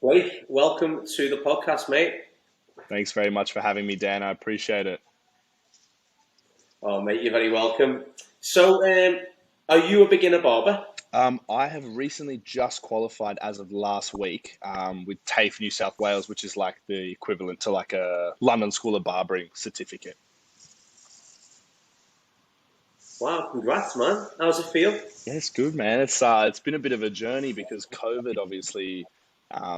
Blake, welcome to the podcast, mate. Thanks very much for having me, Dan. I appreciate it. Oh, mate, you're very welcome. So, are you a beginner barber? I have recently just qualified as of last week with TAFE New South Wales, which is like the equivalent to like a London School of Barbering certificate. Wow, congrats, man. How's it feel? Yeah, it's good, man. It's been a bit of a journey because COVID obviously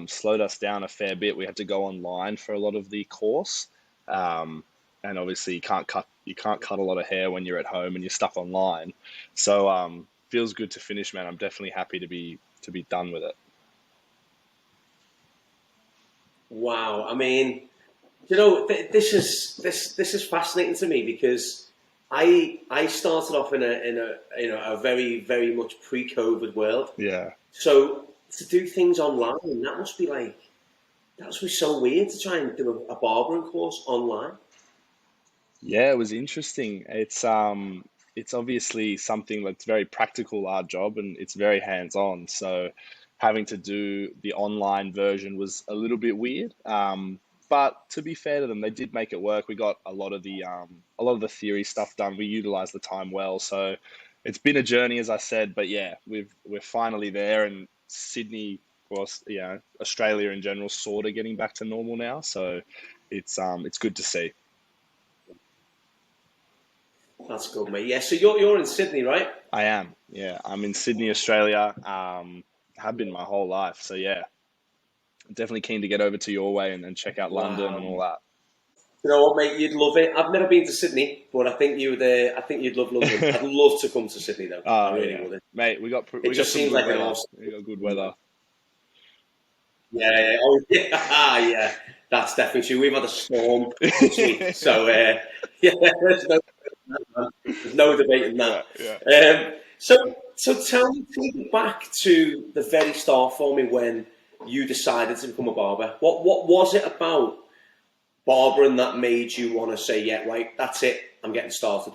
slowed us down a fair bit. We had to go online for a lot of the course, um, and obviously you can't cut a lot of hair when you're at home and you're stuck online. So feels good to finish, man. I'm definitely happy to be done with it. Wow, this is fascinating to me because I started off in a very very much pre-COVID world. Yeah. So to do things online, that must be so weird to try and do a barbering course online. Yeah, it was interesting. It's obviously something that's very practical, our job, and it's very hands-on. So having to do the online version was a little bit weird. But to be fair to them, they did make it work. We got a lot of the theory stuff done. We utilized the time well. So it's been a journey, as I said, but yeah, we're finally there, and Sydney, well, Australia in general, sort of getting back to normal now. So it's good to see. That's good, mate. Yeah, so you're in Sydney, right? I am. Yeah, I'm in Sydney, Australia. Have been my whole life. So yeah, definitely keen to get over to your way and check out London Wow. and all that. You know what, mate? You'd love it. I've never been to Sydney, but I think you'd. I think you'd love London. I'd love to come to Sydney, though. I Oh really yeah, would. mate. It We got just some seems good like an weather. awesome. We got good weather. Yeah, yeah. Oh, yeah, yeah. That's definitely true. We've had a storm this week, so yeah, there's no debating that. Yeah, yeah. So tell me, take me back to the very start for me when you decided to become a barber. What was it about barbering that made you want to say, yeah, right, that's it, I'm getting started?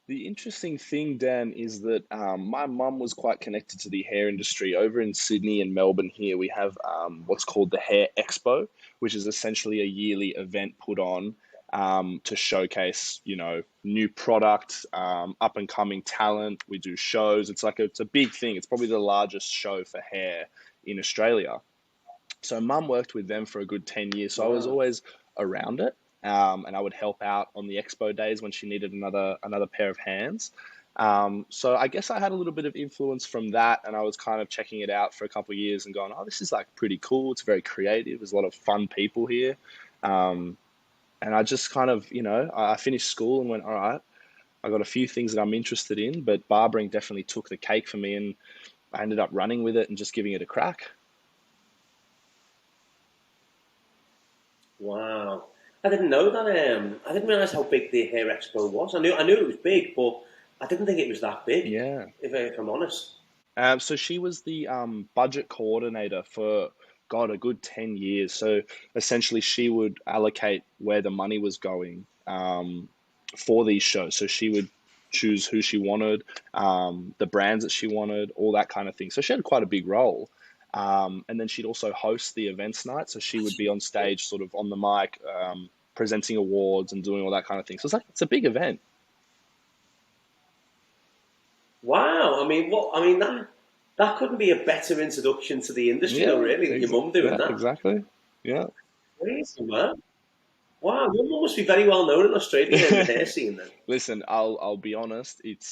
The interesting thing, Dan, is that my mum was quite connected to the hair industry. Over in Sydney and Melbourne here, we have what's called the Hair Expo, which is essentially a yearly event put on to showcase, new product, up and coming talent. We do shows. It's a big thing. It's probably the largest show for hair in Australia. So mum worked with them for a good 10 years. So I was Wow. always around it. And I would help out on the expo days when she needed another pair of hands. So I guess I had a little bit of influence from that, and I was kind of checking it out for a couple of years and going, "Oh, this is like pretty cool. It's very creative. There's a lot of fun people here." Um, and I just kind of, I finished school and went, "All right, I got a few things that I'm interested in, but barbering definitely took the cake for me, and I ended up running with it and just giving it a crack." Wow. I didn't know that. I didn't realize how big the Hair Expo was. I knew it was big, but I didn't think it was that big. Yeah. If I'm honest. So she was the budget coordinator for, God, a good 10 years. So essentially, she would allocate where the money was going for these shows. So she would choose who she wanted, the brands that she wanted, all that kind of thing. So she had quite a big role. And then she'd also host the events night. So she would be on stage, sort of on the mic, presenting awards and doing all that kind of thing. So it's a big event. Wow. That couldn't be a better introduction to the industry, though. Yeah, Really, than your mum doing yeah, that. exactly. Yeah. Crazy, man. Wow, your mum must be very well known in Australia in the hair scene, then. Listen, I'll be honest. It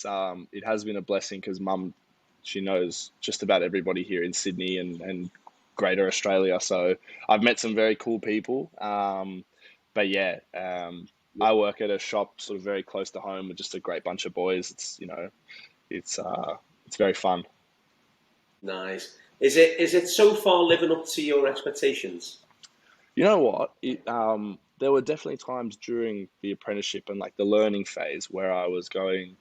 has been a blessing because Mum, she knows just about everybody here in Sydney and Greater Australia. So I've met some very cool people. But yeah, I work at a shop sort of very close to home with just a great bunch of boys. It's very fun. Nice. Is it so far living up to your expectations? You know what? There were definitely times during the apprenticeship and like the learning phase where I was going,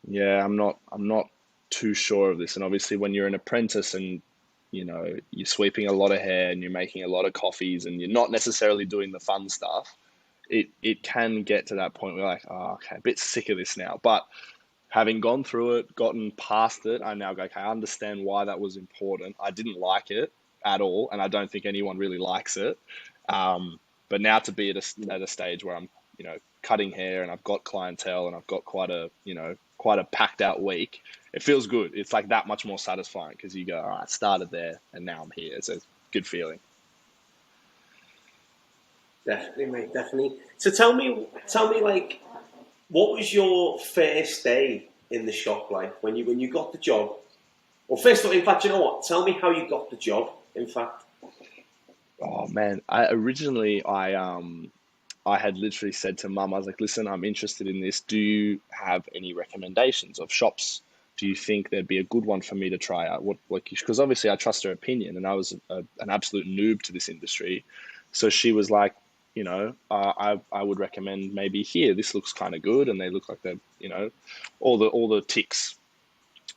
yeah, I'm not too sure of this. And obviously when you're an apprentice and you're sweeping a lot of hair and you're making a lot of coffees and you're not necessarily doing the fun stuff, it can get to that point where you're like, oh, okay, a bit sick of this now. But having gone through it, gotten past it, I now go, okay, I understand why that was important. I didn't like it at all, and I don't think anyone really likes it. But now to be at a stage where I'm, cutting hair and I've got clientele and I've got quite a packed out week, it feels good. It's like that much more satisfying because you go, all right, I started there and now I'm here. It's a good feeling. Definitely, mate, definitely. So tell me, like, what was your first day in the shop like when you got the job? Well, first of all, in fact, you know what? Tell me how you got the job. In fact, Oh man, I had literally said to mum, I was like, listen, I'm interested in this. Do you have any recommendations of shops? Do you think there'd be a good one for me to try out? Because obviously I trust her opinion, and I was an absolute noob to this industry. So she was like, I would recommend maybe here. This looks kind of good, and they look like they're, all the ticks.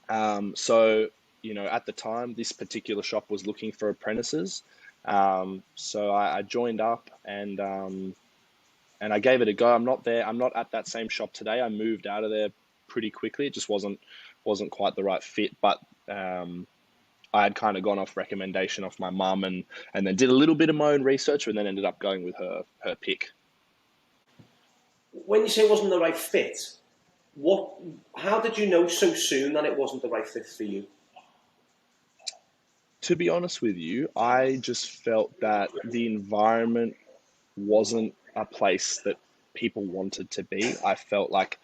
So, at the time, this particular shop was looking for apprentices. So I joined up and I gave it a go. I'm not there. I'm not at that same shop today. I moved out of there pretty quickly. It just wasn't quite the right fit. But I had kind of gone off recommendation of my mum and then did a little bit of my own research and then ended up going with her pick. when you say it wasn't the right fit, how did you know so soon that it wasn't the right fit for you? To be honest with you, I just felt that the environment wasn't a place that people wanted to be. I felt like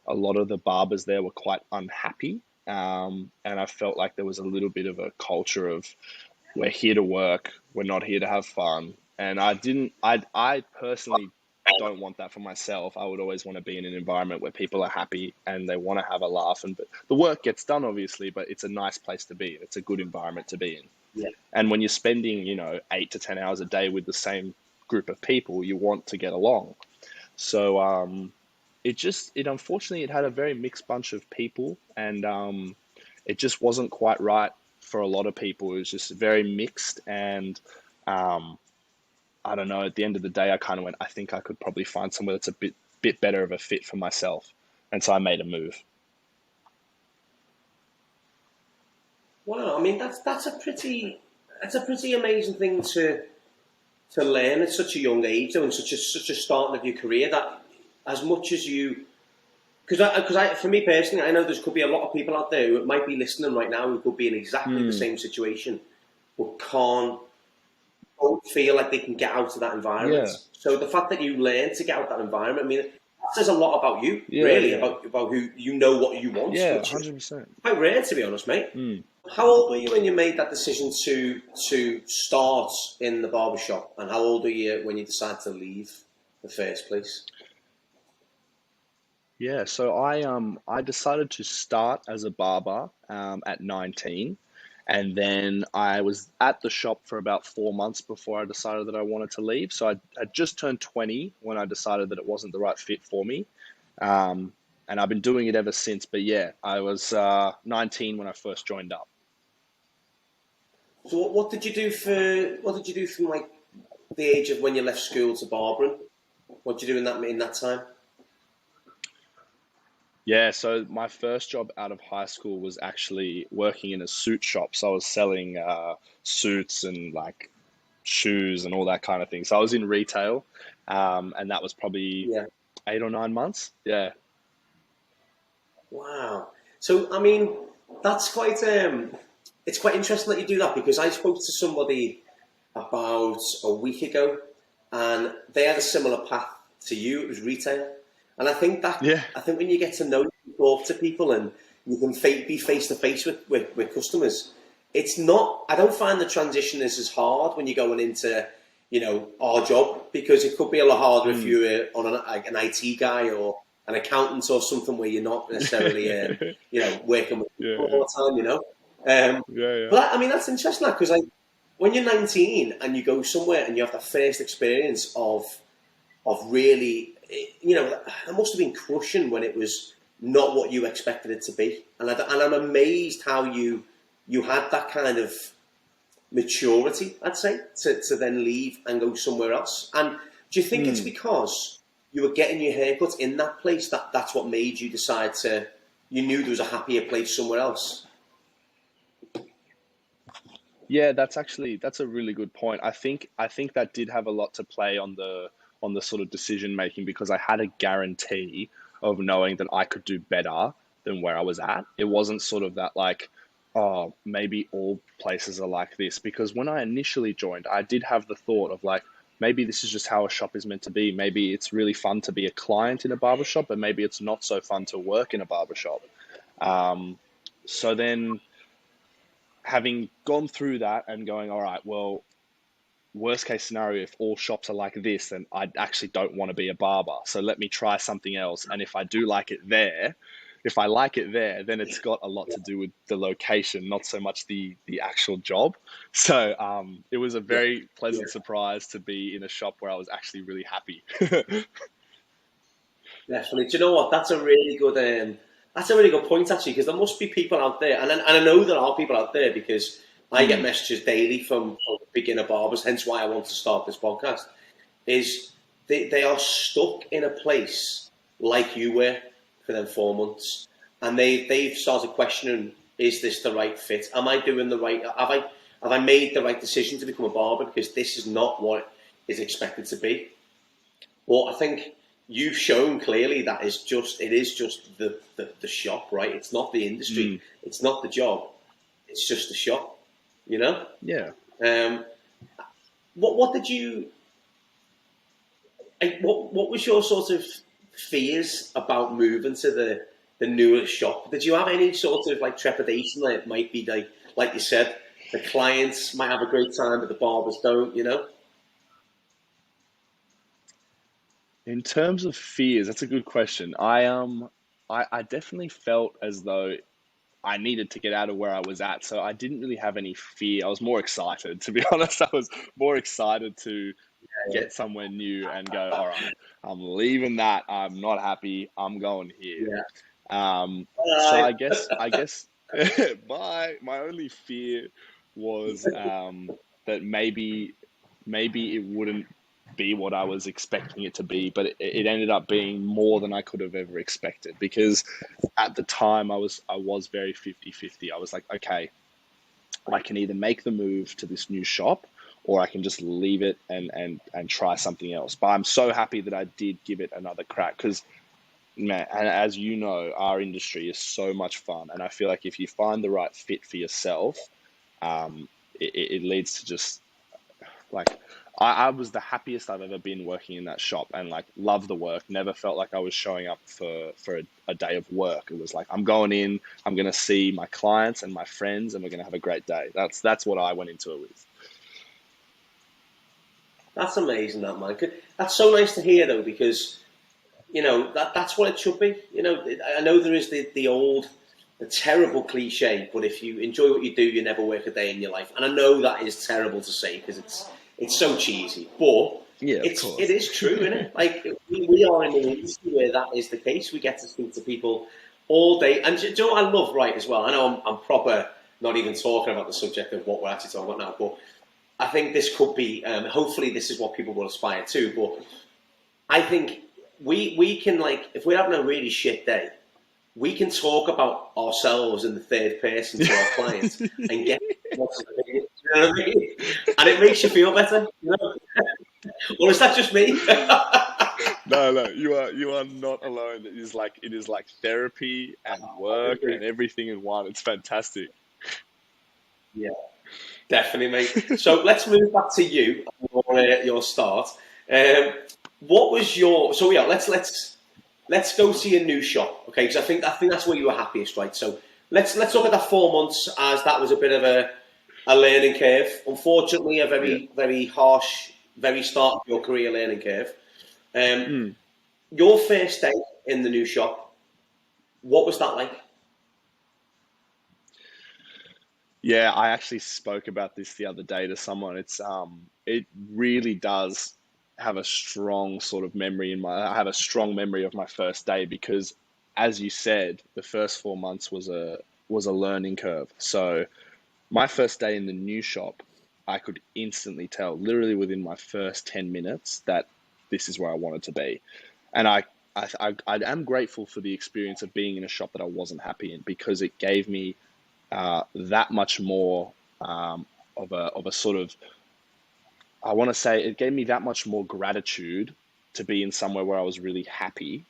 a lot of the barbers there were quite unhappy. And I felt like there was a little bit of a culture of we're here to work, we're not here to have fun. And I personally don't want that for myself. I would always want to be in an environment where people are happy and they want to have a laugh. But the work gets done, obviously, but it's a nice place to be. It's a good environment to be in. Yeah. And when you're spending, 8 to 10 hours a day with the same group of people, you want to get along. So unfortunately, it had a very mixed bunch of people, and it just wasn't quite right for a lot of people. It was just very mixed, and I don't know. At the end of the day, I kind of went, I think I could probably find somewhere that's a bit better of a fit for myself, and so I made a move. Wow, I mean that's a pretty amazing thing to learn at such a young age, though, and such a start of your career. That as much as you, because for me personally, I know there could be a lot of people out there who might be listening right now who could be in exactly the same situation, but don't feel like they can get out of that environment. Yeah. So the fact that you learn to get out of that environment, I mean, that says a lot about you, Yeah, really, yeah. about who you know what you want. Yeah, Which is 100%. quite rare, to be honest, mate. Mm. How old were you when you made that decision to start in the barbershop, and how old were you when you decided to leave the first place? Yeah, so I decided to start as a barber at 19, and then I was at the shop for about 4 months before I decided that I wanted to leave. So I just turned 20 when I decided that it wasn't the right fit for me, and I've been doing it ever since. But yeah, I was 19 when I first joined up. So what did you do from like the age of when you left school to barbering? What did you do in that time? Yeah, so my first job out of high school was actually working in a suit shop. So I was selling suits and like shoes and all that kind of thing. So I was in retail, and that was probably Yeah. 8 or 9 months. Yeah. Wow. So I mean, that's quite it's quite interesting that you do that, because I spoke to somebody about a week ago, and they had a similar path to you. It was retail, and Yeah. I think when you get to know, talk to people, and you can be face to face with customers, it's not. I don't find the transition is as hard when you're going into our job, because it could be a lot harder if Mm. you were on like an IT guy or an accountant or something where you're not necessarily working with people Yeah. all the time. Yeah. Yeah. But I mean that's interesting, because like when you're 19 and you go somewhere and you have that first experience of really, it must have been crushing when it was not what you expected it to be. And I'm amazed how you had that kind of maturity, I'd say, to then leave and go somewhere else. And do you think it's Mm. because you were getting your haircut in that place that's what made you decide to you knew there was a happier place somewhere else. Yeah, that's a really good point. I think that did have a lot to play on the sort of decision making because I had a guarantee of knowing that I could do better than where I was at. It wasn't sort of that like, oh, maybe all places are like this. Because when I initially joined, I did have the thought of like, maybe this is just how a shop is meant to be. Maybe it's really fun to be a client in a barbershop, but maybe it's not so fun to work in a barbershop. Um, so then having gone through that and going, all right, well, worst case scenario, if all shops are like this, then I actually don't want to be a barber. So let me try something else. And if I do like it there, if I like it there, then it's got a lot to do with the location, not so much the actual job. So it was a Yeah, very yeah, pleasant surprise to be in a shop where I was actually really happy. definitely. Do you know what? That's a really good point actually, because there must be people out there, and I know there are people out there because I get Mm, messages daily from beginner barbers. Hence why I want to start this podcast. Is they are stuck in a place like you were for them 4 months, and they've started questioning: is this the right fit? Am I doing the right? Have I made the right decision to become a barber? Because this is not what is expected to be. Well, I think you've shown clearly that it is just the shop, right? It's not the industry, mm, it's not the job, it's just the shop, you know? yeah. Um, what did you what was your sort of fears about moving to the newer shop? Did you have any sort of like trepidation that it might be like you said, the clients might have a great time, but the barbers don't, you know? In terms of fears, that's a good question. I definitely felt as though I needed to get out of where I was at. So I didn't really have any fear. I was more excited, to be honest. I was more excited to get somewhere new and go, all right, I'm leaving that. I'm not happy. I'm going here. Yeah. So Uh, I guess my only fear was that maybe it wouldn't be what I was expecting it to be, but it ended up being more than I could have ever expected because at the time I was very 50-50. I was like, okay, I can either make the move to this new shop or I can just leave it and try something else. But I'm so happy that I did give it another crack because man, and as you know, our industry is so much fun, and I feel like if you find the right fit for yourself, it leads to just like I was the happiest I've ever been working in that shop, and like love the work. Never felt like I was showing up for a day of work. It was like I'm going in, I'm going to see my clients and my friends, and we're going to have a great day. That's what I went into it with. that's amazing, that man. That's so nice to hear, though, because that's what it should be. I know there is the terrible cliche, but if you enjoy what you do, you never work a day in your life. And I know that is terrible to say because it's so cheesy, but Yeah, of it course. is true, isn't it? Like we are in an industry where that is the case. We get to speak to people all day, and do you know what I love, right? As well, I know I'm proper not even talking about the subject of what we're actually talking about now, but I think this could be. Hopefully, this is what people will aspire to, but. I think we can like if we're having a really shit day, we can talk about ourselves in the third person to our clients and get what's the opinion, you know what I mean? And it makes you feel better. Or is that just me? No, no, you are not alone. It is like therapy and work and everything in one. It's fantastic. Yeah, definitely, mate. So let's move back to you, your start. Um, what was your so yeah? Let's go see a new shop, okay? Because I think that's where you were happiest, right? So let's look at that 4 months as that was a bit of a learning curve. Unfortunately, a Yeah. very very harsh, very start of your career learning curve. Um, Mm. your first day in the new shop, what was that like? Yeah, I actually spoke about this the other day to someone. It really does have a strong sort of memory in my I have a strong memory of my first day because as you said, the first 4 months was a learning curve. So my first day in the new shop, I could instantly tell, literally within my first 10 minutes, that this is where I wanted to be. And I I am grateful for the experience of being in a shop that I wasn't happy in, because it gave me that much more of a sort of, I want to say it gave me that much more gratitude to be in somewhere where I was really happy,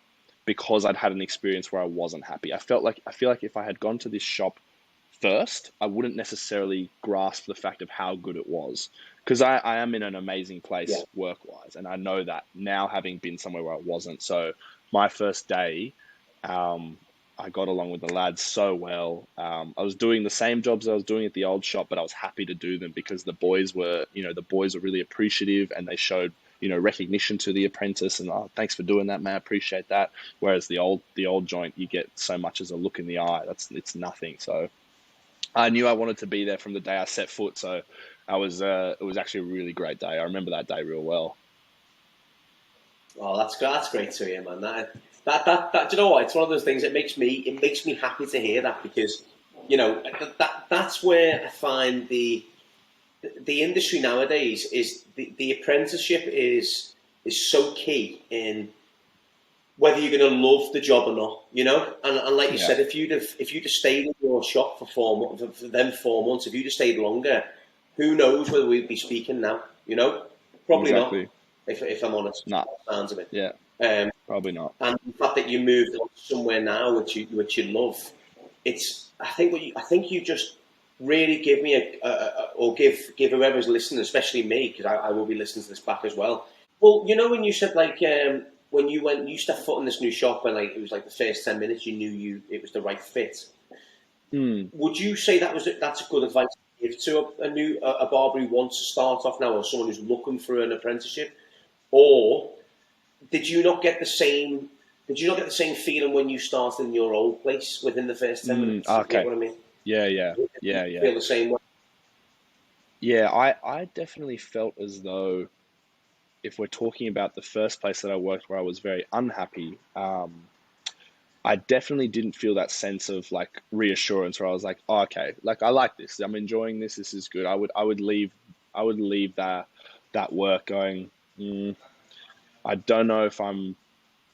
because I'd had an experience where I wasn't happy. I feel like if I had gone to this shop first, I wouldn't necessarily grasp the fact of how good it was, because I am in an amazing Yeah. place work wise, and I know that now, having been somewhere where I wasn't. So my first day, um, I got along with the lads so well. I was doing the same jobs I was doing at the old shop, but I was happy to do them because the boys were really appreciative, and they showed, recognition to the apprentice, and, oh, thanks for doing that, man, I appreciate that. Whereas the old joint, you get so much as a look in the eye. It's nothing. So I knew I wanted to be there from the day I set foot. So it was actually a really great day. I remember that day real well. Oh, that's great to hear, man. Do you know what? It's one of those things. It makes me happy to hear that, because that's where I find the industry nowadays is the apprenticeship is so key in whether you're going to love the job or not. And like you Yeah, said, if you'd have stayed in your shop for 4 months, for them 4 months, if you'd have stayed longer, who knows whether we'd be speaking now? Probably not. exactly. If I'm honest, Nah, sounds of it. yeah, Um, probably not. and the fact that you moved on somewhere now which you love, I think you just really give me or give whoever's listening, especially me, because I will be listening to this back as well. Well, when you said, like, when you stepped foot in this new shop, and like it was like the first 10 minutes you knew it was the right fit. Hmm. Would you say that's good advice to give to a barber who wants to start off now, or someone who's looking for an apprenticeship? Or did you not get the same? Did you not get the same feeling when you started in your old place within the first 10 minutes? You get Okay. what I mean? Yeah, yeah, Did you yeah, yeah. feel the same way? Yeah, I definitely felt as though, if we're talking about the first place that I worked where I was very unhappy, I definitely didn't feel that sense of like reassurance where I was like, oh, okay, like I like this. I'm enjoying this. This is good. I would leave that work going, mm, I don't know if I'm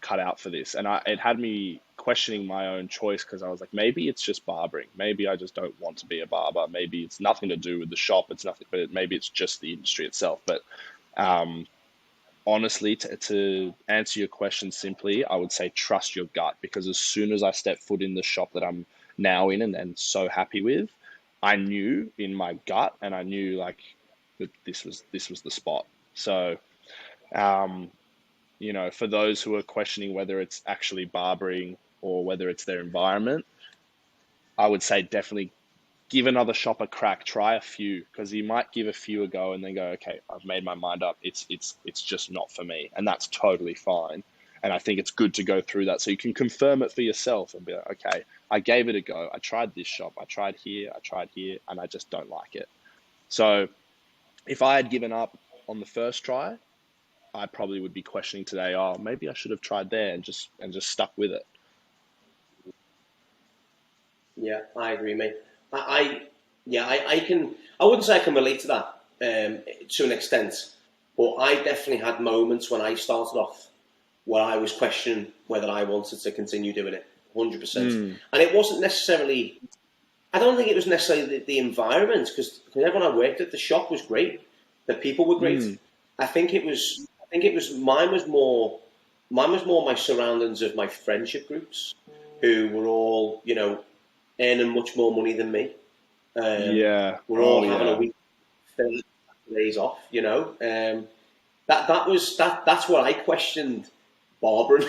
cut out for this. And it had me questioning my own choice, because I was like, maybe it's just barbering. Maybe I just don't want to be a barber. Maybe it's nothing to do with the shop. It's nothing, but maybe it's just the industry itself. But um, honestly, to answer your question simply, I would say trust your gut, because as soon as I stepped foot in the shop that I'm now in, and so happy with, I knew in my gut, and I knew like that this was the spot. So um, for those who are questioning whether it's actually barbering or whether it's their environment, I would say definitely give another shop a crack. Try a few, because you might give a few a go and then go, okay, I've made my mind up. It's just not for me, and that's totally fine. And I think it's good to go through that so you can confirm it for yourself and be like, okay, I gave it a go. I tried this shop. I tried here, and I just don't like it. So if I had given up on the first try, I probably would be questioning today, oh, maybe I should have tried there and just stuck with it. Yeah, I agree, mate. Yeah, I can. I wouldn't say I can relate to that to an extent, but I definitely had moments when I started off where I was questioning whether I wanted to continue doing it, 100%. Mm, And it wasn't necessarily. I don't think it was necessarily the environment, because everyone I worked at the shop was great. The people were great. mm, I think it was. I think it was. Mine was more my surroundings of my friendship groups, who were all earning much more money than me. yeah. We're Oh, all having a yeah. week, 30 days off. That's what I questioned barbering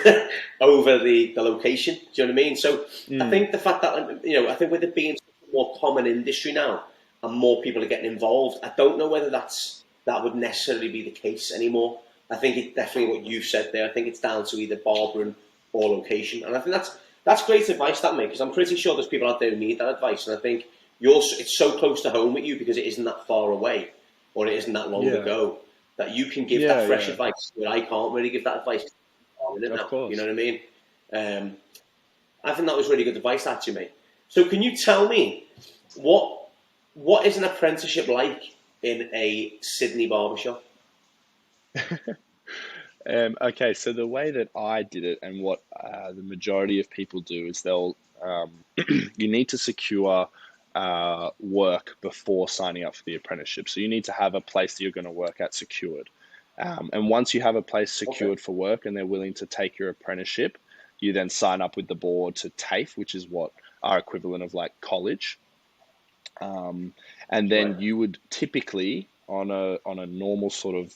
over the location. Do you know what I mean? So I Mm, think the fact that I think with it being a more common industry now and more people are getting involved, I don't know whether that would necessarily be the case anymore. I think it's definitely what you've said there. I think it's down to either barbering or location, and I think that's great advice, that, mate. Because I'm pretty sure there's people out there who need that advice, and I think it's so close to home with you because it isn't that far away, or it isn't that long yeah. ago, that you can give that Yeah, fresh yeah. advice. Where I can't really give that advice. I'm in it Of now. You know course. what I mean? Um, I think that was really good advice, actually, mate. So can you tell me what what is an apprenticeship like in a Sydney barbershop? Okay, so the way that I did it and what the majority of people do is you need to secure work before signing up for the apprenticeship. So you need to have a place that you're going to work at secured. And once you have a place Okay. secured for work and they're willing to take your apprenticeship, you then sign up with the board to TAFE, which is what our equivalent of like college. And Right. then you would typically on a normal sort of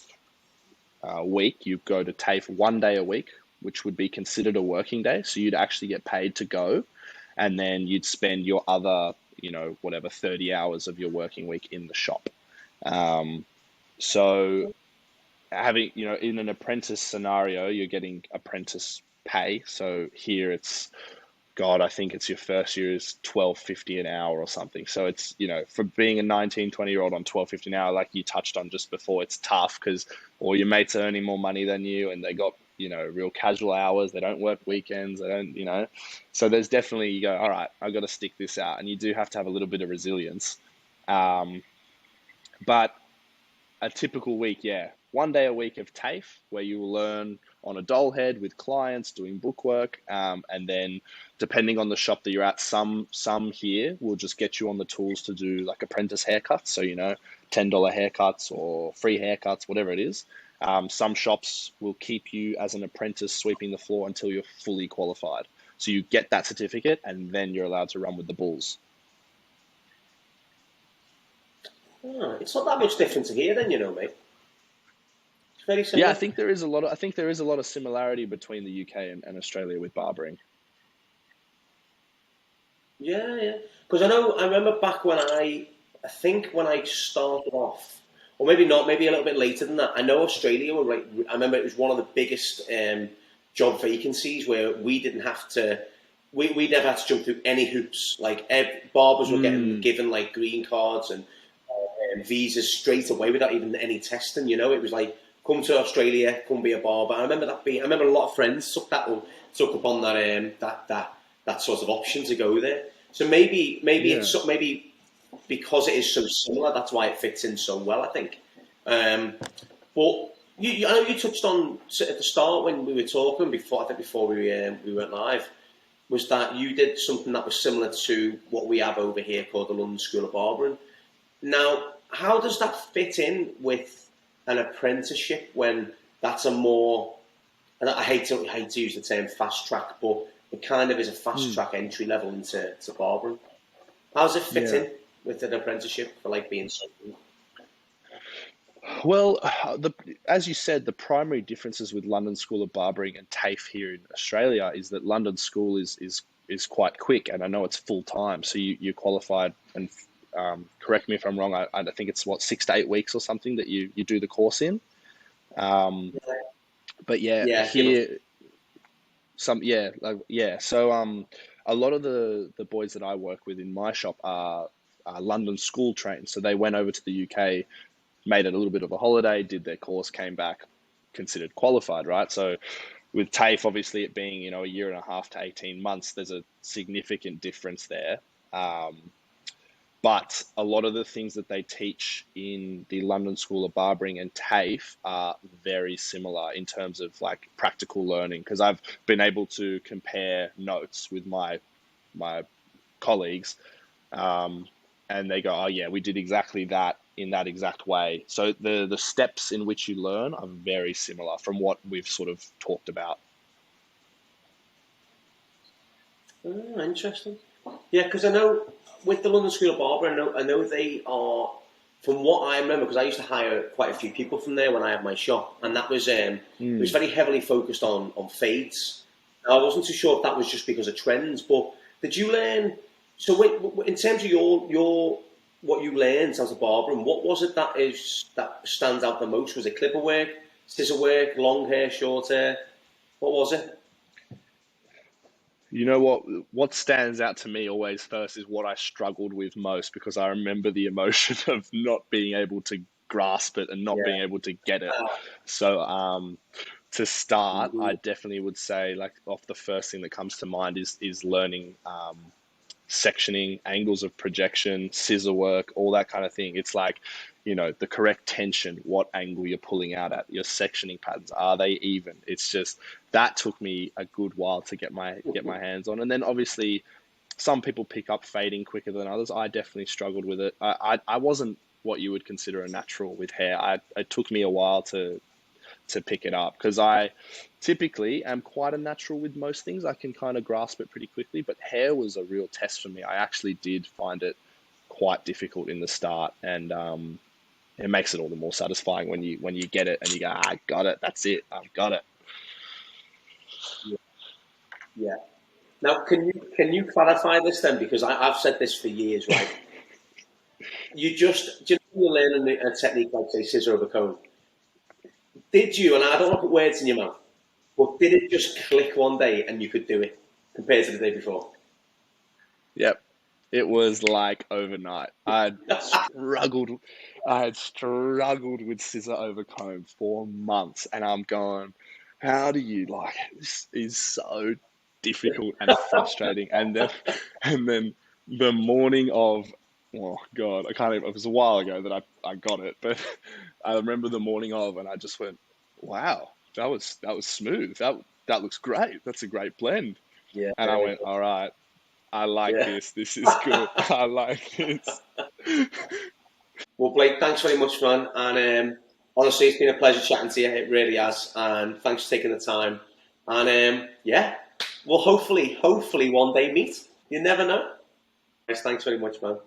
week, you go to TAFE 1 day a week, which would be considered a working day. So you'd actually get paid to go, and then you'd spend your other, whatever 30 hours of your working week in the shop. Um, so having, in an apprentice scenario, you're getting apprentice pay. So here it's God, I think it's your first year is 12.50 an hour or something. So it's, for being a 19, 20-year-old on 12.50 an hour, like you touched on just before, it's tough because all your mates are earning more money than you and they got, real casual hours. They don't work weekends. They don't. So there's definitely, you go, all right, I've got to stick this out. And you do have to have a little bit of resilience. Um, but a typical week, yeah. 1 day a week of TAFE where you will learn on a doll head with clients doing bookwork, and then depending on the shop that you're at, some here will just get you on the tools to do like apprentice haircuts. So $10 haircuts or free haircuts, whatever it is. Some shops will keep you as an apprentice sweeping the floor until you're fully qualified. So you get that certificate, and then you're allowed to run with the bulls. Oh, it's not that much different to here, then, mate. It's very Yeah, I similar. think there is a lot of I think there is a lot of similarity between the UK and Australia with barbering. Yeah, yeah. Because I remember back I think when I started off, or maybe not, maybe a little bit later than that. I know Australia were like, I remember it was one of the biggest job vacancies where we didn't have to, we never had to jump through any hoops. Like barbers were getting Mm, given like green cards and visas straight away without even any testing. It was like, come to Australia, come be a barber. I remember a lot of friends took up on that sort of option to go there. So maybe yeah. it's maybe because it is so similar, that's why it fits in so well. I think. But I know you touched on at the start when we were talking before. I think before we went live, was that you did something that was similar to what we have over here called the London School of Barbering. Now, how does that fit in with an apprenticeship when that's a more, and I hate to use the term fast track, but it kind of is a fast Mm, track entry level into barbering. How does it fit yeah. in with an apprenticeship for like being something? Well, as you said, the primary differences with London School of Barbering and TAFE here in Australia is that London School is quite quick, and I know it's full time. So you're qualified, and correct me if I'm wrong. I think it's what 6 to 8 weeks or something that you do the course in. Um, but yeah, Yeah, give us. here So a lot of the boys that I work with in my shop are London school trained. So they went over to the UK, made it a little bit of a holiday, did their course, came back, considered qualified, right? So with TAFE, obviously it being a year and a half to 18 months, there's a significant difference there. Um, but a lot of the things that they teach in the London School of Barbering and TAFE are very similar in terms of like practical learning. Because I've been able to compare notes with my colleagues, um, and they go, "Oh yeah, we did exactly that in that exact way." So the steps in which you learn are very similar from what we've sort of talked about. Oh, interesting. Yeah, because I know with the London School of Barber, I know they are, from what I remember, because I used to hire quite a few people from there when I had my shop, and that was it was Mm. very heavily focused on fades. I wasn't too sure if that was just because of trends, but did you learn? So, in terms of your what you learned as a barber, and what was it that stands out the most? Was it clipper work, scissor work, long hair, short hair? What was it? You know what stands out to me always first is what I struggled with most because I remember the emotion of not being able to grasp it and not Yeah. being able to get it. So to start, I Mhm. definitely would say like off the first thing that comes to mind is learning sectioning, angles of projection, scissor work, all that kind of thing. It's like, the correct tension, what angle you're pulling out at, your sectioning patterns, are they even? It's just that took me a good while to get my hands on. And then obviously some people pick up fading quicker than others. I definitely struggled with it. I wasn't what you would consider a natural with hair. It took me a while to pick it up because I typically am quite a natural with most things. I can kind of grasp it pretty quickly, but hair was a real test for me. I actually did find it quite difficult in the start, and it makes it all the more satisfying when you get it and you go, I got it, that's it, I've got it. Yeah. Now, can you clarify this then? Because I've said this for years, right? Do you know when you're learning a technique like, say, scissor over comb, did you, and I don't want to put words in your mouth, but did it just click one day and you could do it compared to the day before? Yep. It was like overnight. I had struggled with scissor over comb for months, and I'm going, how do you like it? This is so difficult and frustrating. And then the morning of, oh God, I can't even, it was a while ago that I got it, but I remember the morning of, and I just went, wow, that was smooth. That looks great. That's a great blend. Yeah. And I went, all right, I like Yeah. this. This is good. I like this. Well, Blake, thanks very much, man. And honestly, it's been a pleasure chatting to you. It really has. And thanks for taking the time. And yeah, we'll hopefully one day meet. You never know. Thanks very much, man.